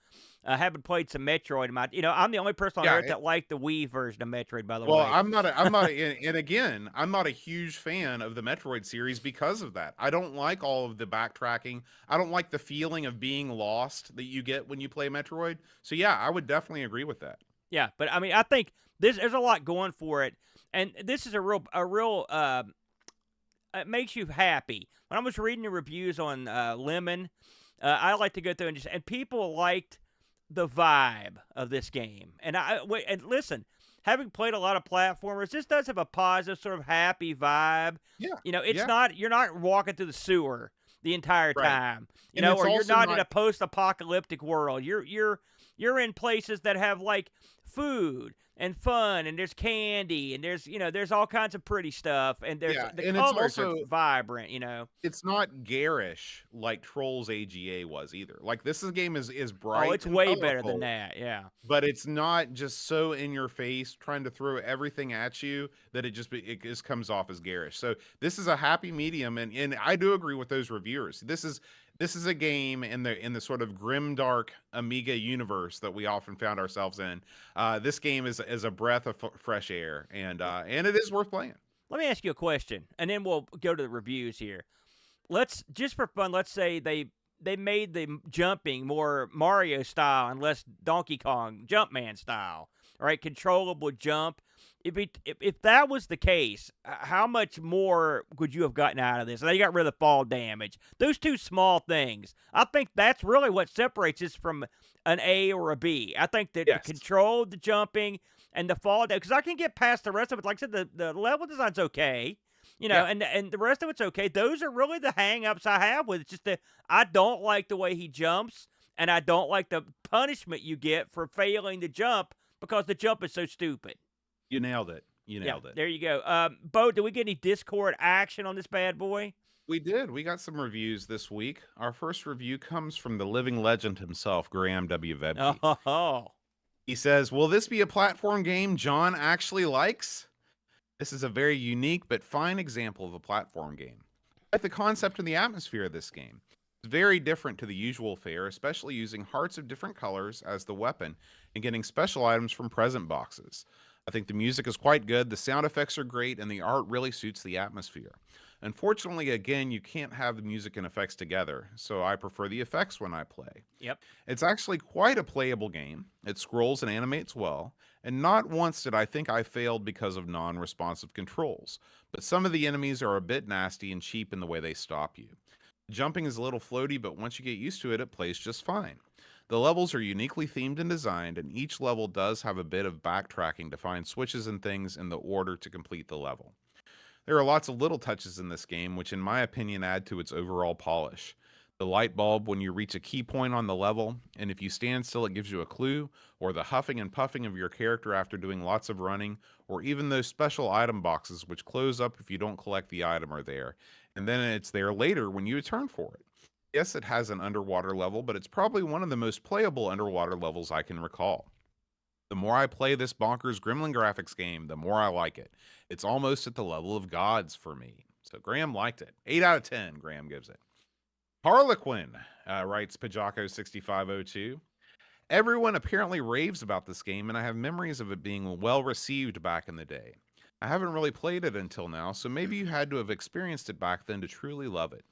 Having played some Metroid, I'm the only person on Yeah. earth that liked the Wii version of Metroid. By the Well, way, and again, I'm not a huge fan of the Metroid series because of that. I don't like all of the backtracking. I don't like the feeling of being lost that you get when you play Metroid. So yeah, I would definitely agree with that. yeah. But I mean, I think there's a lot going for it, and this is a real it makes you happy. When I was reading the reviews on Lemon, I like to go through and people liked the vibe of this game. And and listen, having played a lot of platformers, this does have a positive sort of happy vibe. Yeah. It's Yeah. not you're not walking through the sewer the entire Right. time. And it's Or you're also not in not a post-apocalyptic world. You're in places that have like food and fun, and there's candy, and there's all kinds of pretty stuff, and there's yeah, the and it's colors are also vibrant. it's not garish like Trolls AGA was either. Like this game is Oh, bright it's and way better than colorful, that. Yeah. but it's not just so in your face trying to throw everything at you that it just comes off as garish. So this is a happy medium, and I do agree with those reviewers. This is a game in the sort of grimdark Amiga universe that we often found ourselves in. This game is a breath of fresh air, and it is worth playing. Let me ask you a question, and then we'll go to the reviews here. Let's just for fun. Let's say they made the jumping more Mario style and less Donkey Kong Jumpman style. All right, controllable jump. If that was the case, how much more could you have gotten out of this? Now you got rid of the fall damage. Those two small things. I think that's really what separates this from an A or a B. I think that Yes. the control, the jumping, and the fall damage. Because I can get past the rest of it. Like I said, the level design's okay. Yeah. And the rest of it's okay. Those are really the hang-ups I have with it. It's just that I don't like the way he jumps, and I don't like the punishment you get for failing to jump because the jump is so stupid. You nailed it. You Yeah, nailed it. there you go. Bo, did we get any Discord action on this bad boy? We did. We got some reviews this week. Our first review comes from the living legend himself, Graham W. Vebke. Oh. He says, "Will this be a platform game John actually likes? This is a very unique but fine example of a platform game. I like the concept and the atmosphere of this game. It's very different to the usual fare, especially using hearts of different colors as the weapon and getting special items from present boxes. I think the music is quite good, the sound effects are great, and the art really suits the atmosphere. Unfortunately, again, you can't have the music and effects together, so I prefer the effects when I play. Yep. It's actually quite a playable game. It scrolls and animates well, and not once did I think I failed because of non-responsive controls, but some of the enemies are a bit nasty and cheap in the way they stop you. Jumping is a little floaty, but once you get used to it, it plays just fine. The levels are uniquely themed and designed, and each level does have a bit of backtracking to find switches and things in the order to complete the level. There are lots of little touches in this game, which in my opinion add to its overall polish. The light bulb when you reach a key point on the level, and if you stand still it gives you a clue, or the huffing and puffing of your character after doing lots of running, or even those special item boxes which close up if you don't collect the item are there, and then it's there later when you return for it. Yes, it has an underwater level, but it's probably one of the most playable underwater levels I can recall. The more I play this bonkers Gremlin Graphics game, the more I like it. It's almost at the level of gods for me." So Graham liked it. 8 out of 10, Graham gives it. Harlequin, writes Pajako6502. "Everyone apparently raves about this game, and I have memories of it being well received back in the day. I haven't really played it until now, so maybe you had to have experienced it back then to truly love it.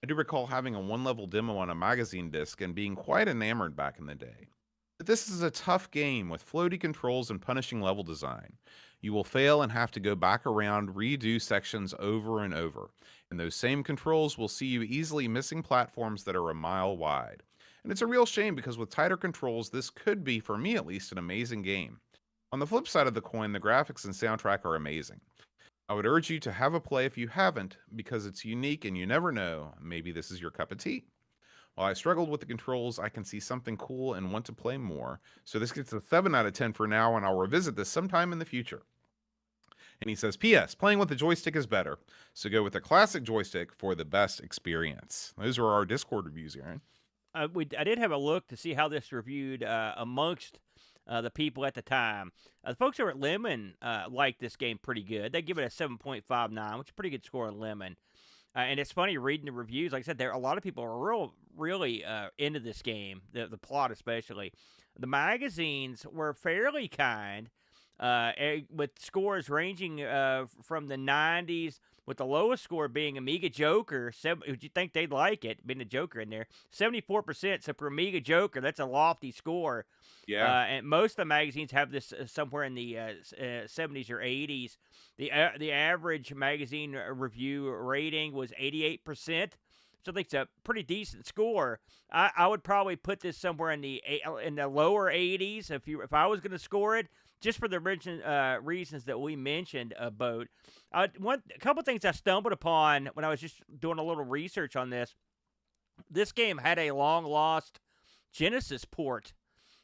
I do recall having a one-level demo on a magazine disc and being quite enamored back in the day. But this is a tough game with floaty controls and punishing level design. You will fail and have to go back around, redo sections over and over. And those same controls will see you easily missing platforms that are a mile wide. And it's a real shame because with tighter controls, this could be, for me at least, an amazing game. On the flip side of the coin, the graphics and soundtrack are amazing. I would urge you to have a play if you haven't, because it's unique and you never know, maybe this is your cup of tea. While I struggled with the controls, I can see something cool and want to play more. So this gets a 7 out of 10 for now, and I'll revisit this sometime in the future." And he says, "P.S. Playing with the joystick is better, so go with a classic joystick for the best experience." Those are our Discord reviews, Aaron. I did have a look to see how this reviewed amongst the people at the time. The folks over at Lemon like this game pretty good. They give it a 7.59, which is a pretty good score on Lemon. And it's funny reading the reviews. Like I said, there a lot of people are really into this game, the plot especially. The magazines were fairly kind, with scores ranging from the 90s, with the lowest score being Amiga Joker. Would you think they'd like it, being a Joker in there? 74%. So for Amiga Joker, that's a lofty score. Yeah. And most of the magazines have this somewhere in the 70s or 80s. The average magazine review rating was 88%. So I think it's a pretty decent score. I would probably put this somewhere in the lower 80s if I was going to score it, just for the reasons that we mentioned about. A couple things I stumbled upon when I was just doing a little research on this. This game had a long lost Genesis port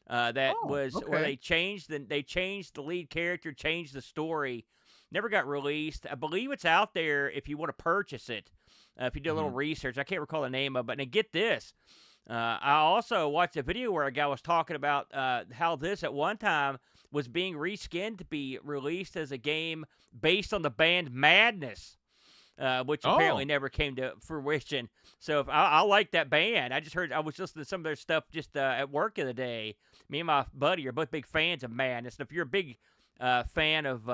that was okay. where they changed the lead character, changed the story. Never got released. I believe it's out there if you want to purchase it. If you do a little research, I can't recall the name of it. And get this, I also watched a video where a guy was talking about how this at one time was being reskinned to be released as a game based on the band Madness, which apparently never came to fruition. So if I like that band. I was listening to some of their stuff just at work the other day. Me and my buddy are both big fans of Madness. And if you're a big fan of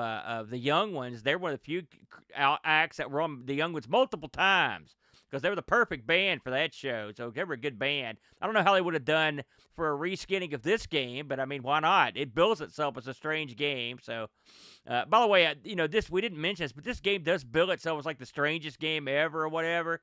the Young Ones, they're one of the few acts that were on the Young Ones multiple times, because they were the perfect band for that show. So they were a good band. I don't know how they would have done for a reskinning of this game, but I mean, why not? It bills itself as a strange game. So, by the way, we didn't mention this, but this game does bill itself as like the strangest game ever or whatever.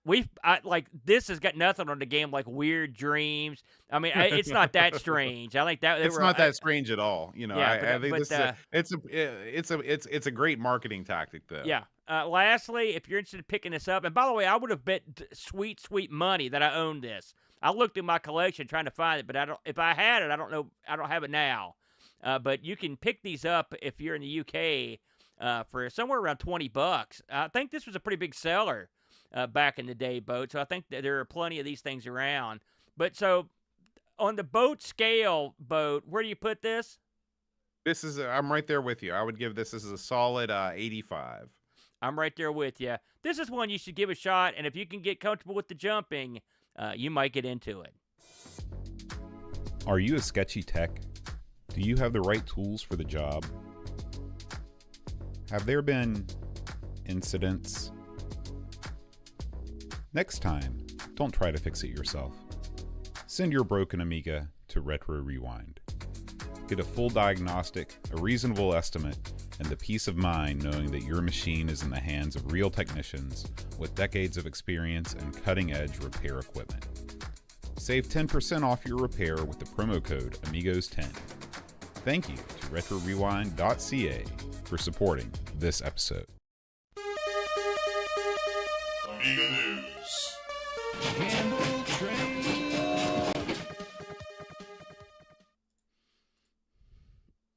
This has got nothing on the game like Weird Dreams. I mean, it's not that strange. I think that it's not that strange at all. Yeah, I think it's a great marketing tactic, though. Yeah. Lastly, if you're interested in picking this up, and by the way, I would have bet sweet money that I owned this. I looked in my collection trying to find it, but I don't. If I had it, I don't know. I don't have it now. but you can pick these up if you're in the UK for somewhere around $20. I think this was a pretty big seller back in the day, Boat. So I think that there are plenty of these things around. But so on the boat scale, Boat, where do you put this? This is I'm right there with you. I would give this as a solid 85. I'm right there with you. This is one you should give a shot, and if you can get comfortable with the jumping, you might get into it. Are you a sketchy tech? Do you have the right tools for the job? Have there been incidents? Next time, don't try to fix it yourself. Send your broken Amiga to Retro Rewind. Get a full diagnostic, a reasonable estimate, and the peace of mind knowing that your machine is in the hands of real technicians with decades of experience and cutting-edge repair equipment. Save 10% off your repair with the promo code Amigos10. Thank you to RetroRewind.ca for supporting this episode. Amiga News.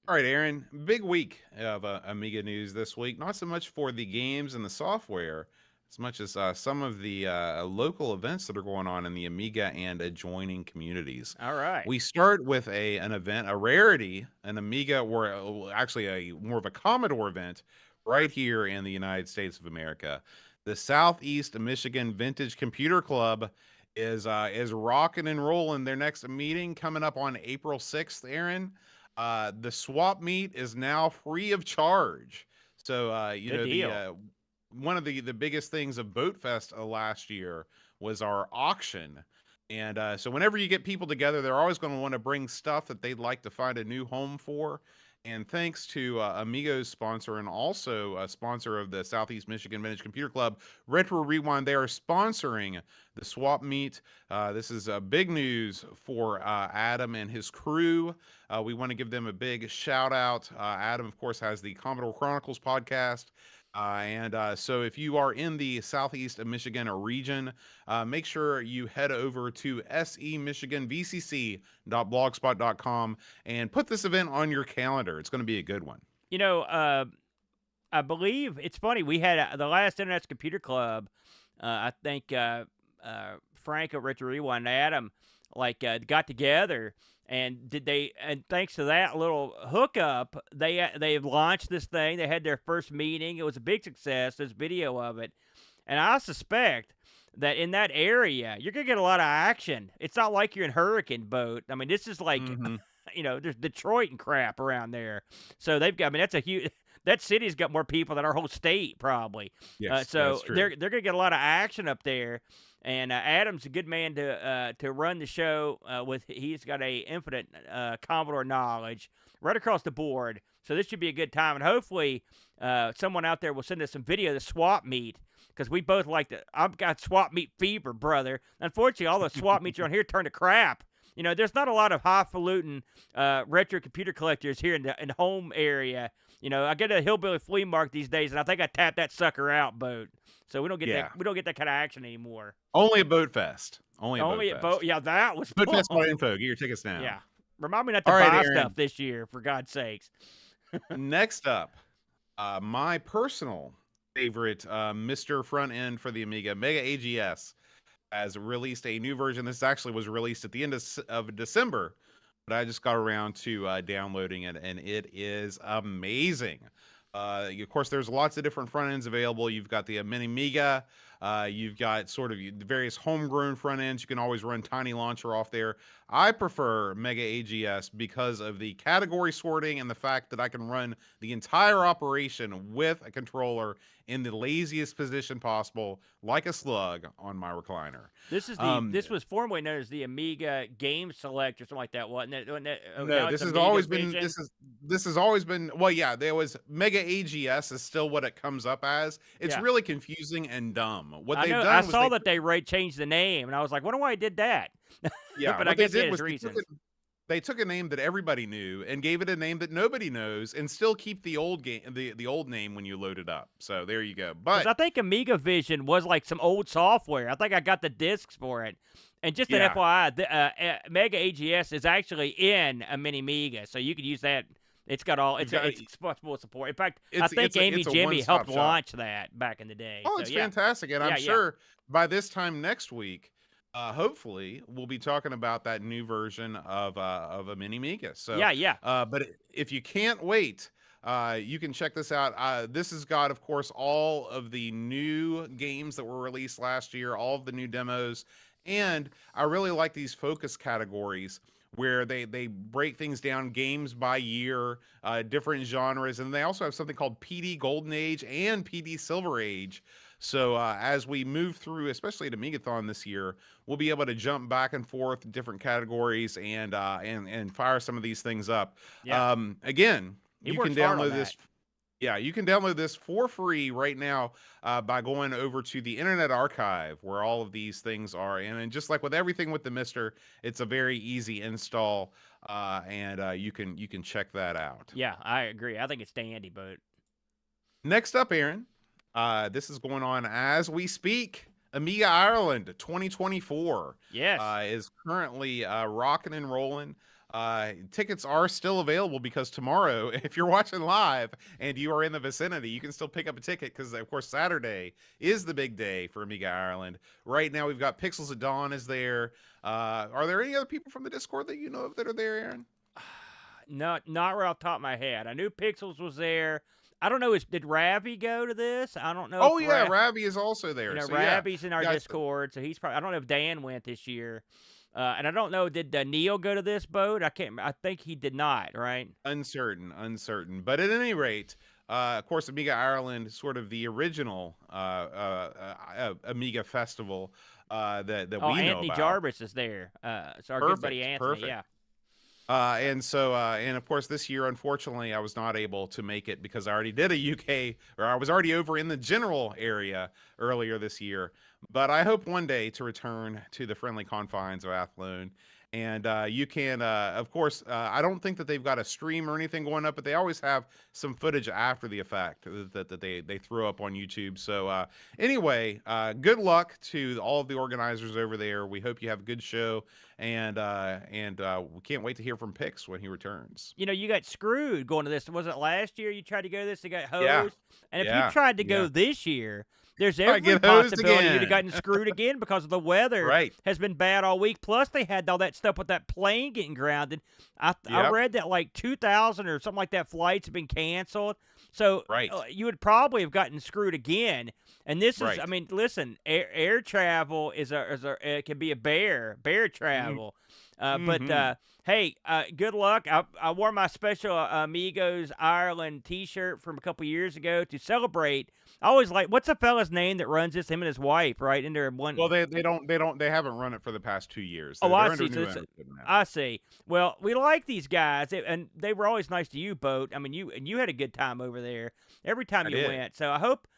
All right, Aaron, big week of Amiga news this week. Not so much for the games and the software, as much as some of the local events that are going on in the Amiga and adjoining communities. All right. We start with an event, a rarity, an Amiga, or actually a more of a Commodore event right here in the United States of America. The Southeast Michigan Vintage Computer Club is rocking and rolling. Their next meeting coming up on April 6th, Aaron. The swap meet is now free of charge. So, one of the biggest things of Boat Fest last year was our auction. And so whenever you get people together, they're always going to want to bring stuff that they'd like to find a new home for. And thanks to Amigos sponsor and also a sponsor of the Southeast Michigan Vintage Computer Club, Retro Rewind, they are sponsoring the swap meet. This is big news for Adam and his crew. We want to give them a big shout out. Adam, of course, has the Commodore Chronicles podcast. So if you are in the Southeast Michigan region, make sure you head over to semichiganvcc.blogspot.com and put this event on your calendar. It's going to be a good one. You know, I believe it's funny. We had the last Internet Computer Club. I think Frank at Retro Rewind and Adam got together. And thanks to that little hookup, they launched this thing. They had their first meeting. It was a big success. There's video of it. And I suspect that in that area, you're going to get a lot of action. It's not like you're in Hurricane Boat. I mean, this is like, there's Detroit and crap around there. So that's a huge, that city's got more people than our whole state probably. Yes, so they're going to get a lot of action up there. And Adam's a good man to run the show he's got a infinite Commodore knowledge right across the board. So this should be a good time. And hopefully someone out there will send us some video of the swap meet because we both I've got swap meet fever, brother. Unfortunately, all the swap meets around here turn to crap. You know, there's not a lot of highfalutin retro computer collectors here in the home area. You know, I get a hillbilly flea market these days, and I think I tapped that sucker out, Boat. So we don't get that kind of action anymore. Only at Boat Fest. Only at Boat. Yeah, that was BoatFest.info. Get your tickets now. Yeah, remind me not to buy stuff this year, for God's sakes. Next up, my personal favorite Mr. Front End for the Amiga, Mega AGS, has released a new version. This actually was released at the end of December, but I just got around to downloading it, and it is amazing. Of course, there's lots of different front ends available. You've got the Mini Amiga. You've got sort of the various homegrown front ends. You can always run Tiny Launcher off there. I prefer Mega AGS because of the category sorting and the fact that I can run the entire operation with a controller in the laziest position possible, like a slug on my recliner. This is this was formerly known as the Amiga Game Select or something like that, wasn't it? No, this has always been this has always been, well, yeah, there was Mega AGS is still what it comes up as. It's really confusing and dumb. What they've done, I saw that they changed the name, and I was like, wonder why I did that. Yeah, but I guess it is reasons. They took a name that everybody knew and gave it a name that nobody knows, and still keep the old the old name when you load it up. So there you go. But I think Amiga Vision was like some old software. I think I got the discs for it, And just an FYI, the Mega AGS is actually in a mini Amiga, so you could use that. It's got all. It's full support. In fact, I think Amy Jimmy helped launch that back in the day. Oh, it's fantastic, and I'm sure by this time next week, hopefully, we'll be talking about that new version of a mini Amiga. So but if you can't wait, you can check this out. This has got, of course, all of the new games that were released last year, all of the new demos, and I really like these focus categories where they break things down, games by year, different genres, and they also have something called PD Golden Age and PD Silver Age. So as we move through, especially at Amigathon this year, we'll be able to jump back and forth different categories and fire some of these things up. Yeah. Again, you can download this. Yeah, you can download this for free right now by going over to the Internet Archive, where all of these things are. And just like with everything with the Mister, it's a very easy install, and you can check that out. Yeah, I agree. I think it's dandy, but next up, Aaron, this is going on as we speak. Amiga Ireland 2024 is currently rocking and rolling. Tickets are still available because tomorrow, if you're watching live and you are in the vicinity, you can still pick up a ticket because, of course, Saturday is the big day for Amiga Ireland. Right now, we've got Pixels at Dawn is there. Are there any other people from the Discord that you know of that are there, Aaron? No, not right off the top of my head. I knew Pixels was there. I don't know. Did Ravi go to this? I don't know. Oh, yeah, Ravi is also there. You know, Ravi's in our Discord, so he's probably. I don't know if Dan went this year. And I don't know, did Neil go to this boat? I think he did not, right? Uncertain. But at any rate, of course, Amiga Ireland, sort of the original Amiga festival that we know about. Anthony Jarvis is there. So our good buddy Anthony, yeah. And of course, this year, unfortunately, I was not able to make it because I already did a UK, or I was already over in the general area earlier this year. But I hope one day to return to the friendly confines of Athlone. And you can, of course, I don't think that they've got a stream or anything going up, but they always have some footage after the effect that they throw up on YouTube. So anyway, good luck to all of the organizers over there. We hope you have a good show, and we can't wait to hear from Pix when he returns. You know, you got screwed going to this. Was it last year you tried to go to this? You got hosed. And if you tried to go this year, there's every possibility you'd have gotten screwed again because of the weather has been bad all week. Plus, they had all that stuff with that plane getting grounded. I read that like 2,000 or something like that flights have been canceled. So you would probably have gotten screwed again. And this is, I mean, listen, air travel it can be a bear travel. But hey, good luck. I wore my special Amigos Ireland T-shirt from a couple years ago to celebrate. I always like, what's the fella's name that runs this? Him and his wife, right? In there one. Well, they haven't run it for the past 2 years. I see. I see. Well, we like these guys, and they were always nice to you, Boat. I mean, you had a good time over there every time you went. So I hope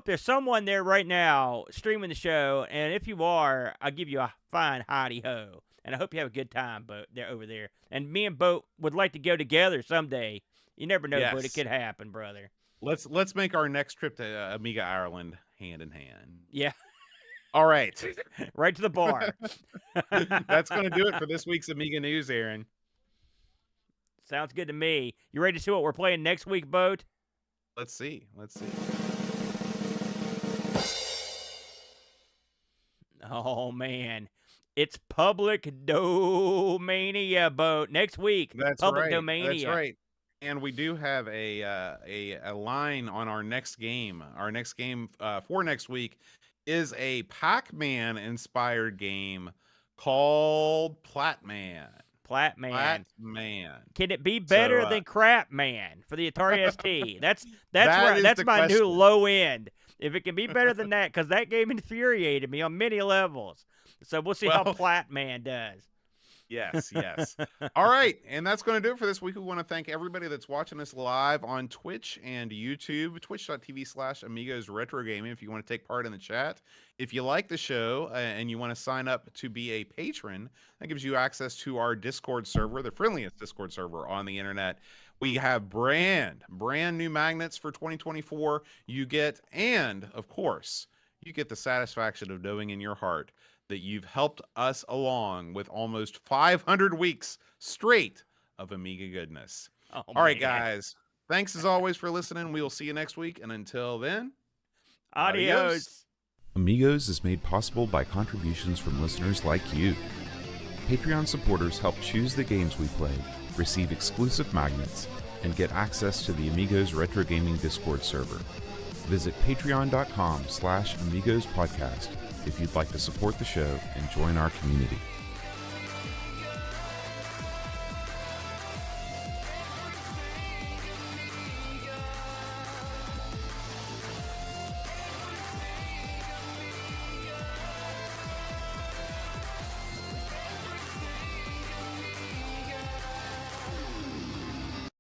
there's someone there right now streaming the show, and if you are, I'll give you a fine howdy ho. And I hope you have a good time, Boat, there over there. And me and Boat would like to go together someday. You never know, Boat. It could happen, brother. Let's make our next trip to Amiga Ireland hand in hand. Yeah. All right. Right to the bar. That's going to do it for this week's Amiga News, Aaron. Sounds good to me. You ready to see what we're playing next week, Boat? Let's see. Oh, man. It's Public Domania, Boat. Next week, Public Domania. That's right. And we do have a line on our next game. Our next game for next week is a Pac-Man inspired game called Platman. Platman. Can it be better than Crapman for the Atari ST? That's my new low end. If it can be better than that, because that game infuriated me on many levels. So we'll see how Platman does. Yes. All right. And that's going to do it for this week. We want to thank everybody that's watching us live on Twitch and YouTube, twitch.tv/amigosretrogaming if you want to take part in the chat. If you like the show and you want to sign up to be a patron, that gives you access to our Discord server, the friendliest Discord server on the internet. We have brand new magnets for 2024 you get, and of course, you get the satisfaction of knowing in your heart that you've helped us along with almost 500 weeks straight of Amiga goodness. Oh, all right, man. guys. Thanks as always for listening. We will see you next week. And until then, Adios. Amigos is made possible by contributions from listeners like you. Patreon supporters help choose the games we play, receive exclusive magnets, and get access to the Amigos Retro Gaming Discord server. Visit patreon.com/AmigosPodcast if you'd like to support the show and join our community.